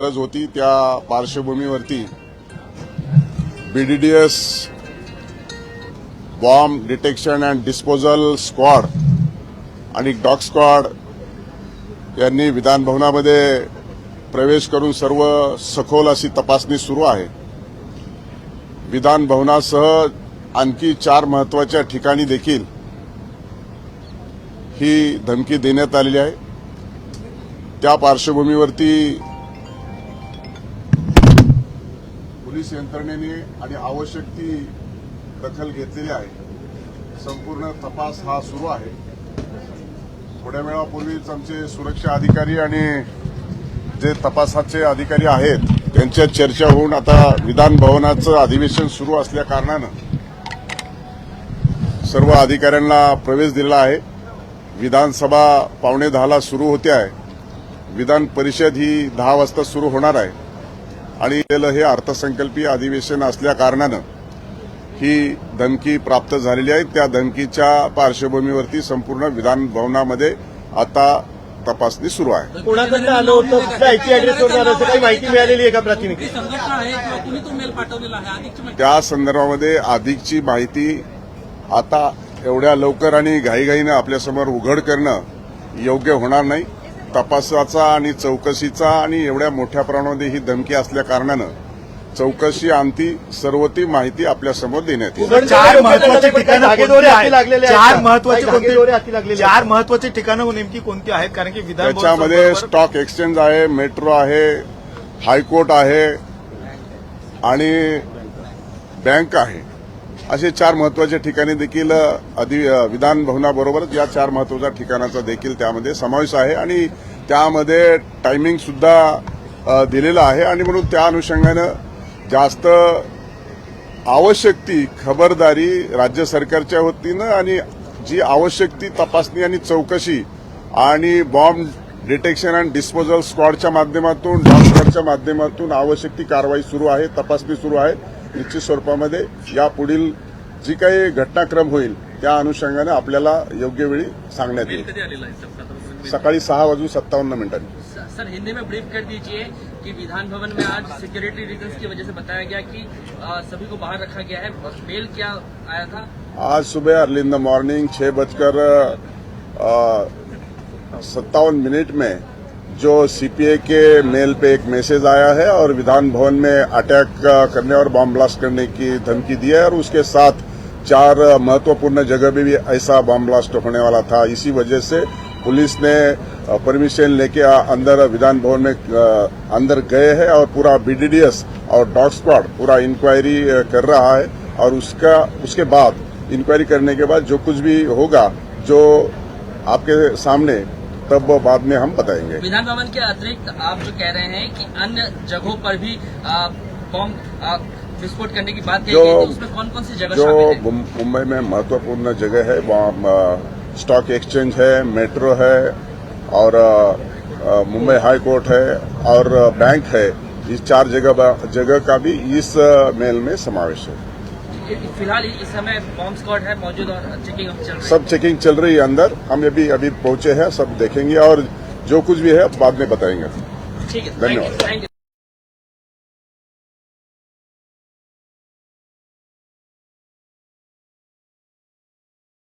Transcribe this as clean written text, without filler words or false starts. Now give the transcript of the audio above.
गरज होती त्या पार्श्वभूमीवरती BDDS bomb detection and disposal squad आणि डॉग स्क्वॉड यांनी विधान भवनामध्ये प्रवेश करून सर्व सखोल अशी तपासणी सुरू आहे। विधान भवनासह आणखी 4 महत्त्वाच्या ठिकाणी देखील ही धमकी देण्यात आलेली आहे। त्या पार्श्वभूमीवरती पोलीस यंत्रणेने आणि आवश्यक ती दखल घेतलेली आहे। संपूर्ण तपास हा सुरू आहे। थोड्या वेळापूर्वीच आमचे सुरक्षा अधिकारी आणि जे तपासाचे अधिकारी आहेत त्यांच्यात चर्चा होऊन आता विधान भवनाचं अधिवेशन सुरू असल्या कारणानं सर्व अधिकाऱ्यांना प्रवेश दिला आहे। विधानसभा 9:45 सुरू होते आहे। विधान परिषद ही 10 वाजता सुरू होणार आहे आणि हे अर्थसंकल्पीय अधिवेशन असल्या कारणानं ही धमकी प्राप्त झालेली आहे। त्या धमकीच्या पार्श्वभूमीवरती संपूर्ण विधान भवनामध्ये आता तपासणी सुरू आहे। कोणाकडे आलं होतं, कुठल्या आयपी ॲड्रेसवर आलं होतं, काही माहिती मिळालेली आहे का? प्राथमिक त्या संदर्भामध्ये अधिकची माहिती आता एवढ्या लवकर आणि घाईघाईनं आपल्यासमोर उघड करणं योग्य होणार नाही। तपासाचा आणि चौकशीचा आणि एवढ्या मोठ्या प्रमाणामध्ये ही धमकी असल्या कारणानं चौकशी अंती सर्व ती माहिती आपल्यासमोर देण्यात येईल। 4 महत्त्वाची ठिकाणं चार महत्त्वाची ठिकाणं नेमकी कोणती आहेत? कारण की विधान त्याच्यामध्ये स्टॉक एक्सचेंज आहे, मेट्रो आहे, हायकोर्ट आहे आणि बँक आहे। असे 4 महत्त्वाच्या ठिकाणी देखील विधान भवनाबरोबरच या 4 महत्त्वाच्या ठिकाणाचा देखील त्यामध्ये समावेश आहे आणि त्यामध्ये टायमिंग सुद्धा दिलेला आहे आणि म्हणून त्या अनुषंगानं जास्त आवश्यक ती खबरदारी राज्य सरकारच्या वतीनं आणि जी आवश्यक ती तपासणी आणि चौकशी आणि बॉम्ब डिटेक्शन अँड डिस्पोजल स्क्वॉडच्या माध्यमातून डॉग स्क्वॉडच्या माध्यमातून आवश्यक ती कारवाई सुरू आहे, तपासणी सुरू आहे। निश्चित स्वरूपामध्ये यापुढील जी काही घटनाक्रम होईल त्या अनुषंगाने आपल्याला योग्य वेळी सांगण्यात येईल। सकाळी 6:57 सर, हिंदी में ब्रीफ कर दीजिए कि विधान भवन में आज सिक्योरिटी रीजंस की वजह से बताया गया कि सभी को बाहर रखा गया है। बेल क्या आया था? आज सुबह अर्ली इन द मॉर्निंग 6:57 में जो सीपीए के मेल पे एक मैसेज आया है और विधान भवन में अटैक करने और बॉम्ब ब्लास्ट करने की धमकी दी है और उसके साथ 4 महत्वपूर्ण जगह पे भी ऐसा बॉम्ब ब्लास्ट होने वाला था। इसी वजह से पुलिस ने परमिशन लेके अंदर विधान भवन में अंदर गए हैं और पूरा बीडीडीएस और डॉग स्क्वॉड पूरा इंक्वायरी कर रहा है और उसके बाद इंक्वायरी करने के बाद जो कुछ भी होगा जो आपके सामने तब बाद में हम बताएंगे। विधान भवन के अतिरिक्त आप जो कह रहे हैं कि अन्य जगहों पर भी बॉम्ब विस्फोट करने की बात कही गई थी, उसमें कौन कौन सी जगह शामिल है? मुंबई में महत्वपूर्ण जगह है, स्टॉक एक्सचेंज है, मेट्रो है और मुंबई हाई कोर्ट है और बैंक है। इस 4 जगह का भी इस मेल में समावेश है। फिलहाल इस समय बॉम्ब स्क्वाड है मौजूद और चेकिंग चल रही है। सब चेकिंग चल रही है अंदर। हम अभी पहुंचे हैं, सब देखेंगे और जो कुछ भी है बाद में बताएंगे। ठीक है, धन्यवाद। Thank you.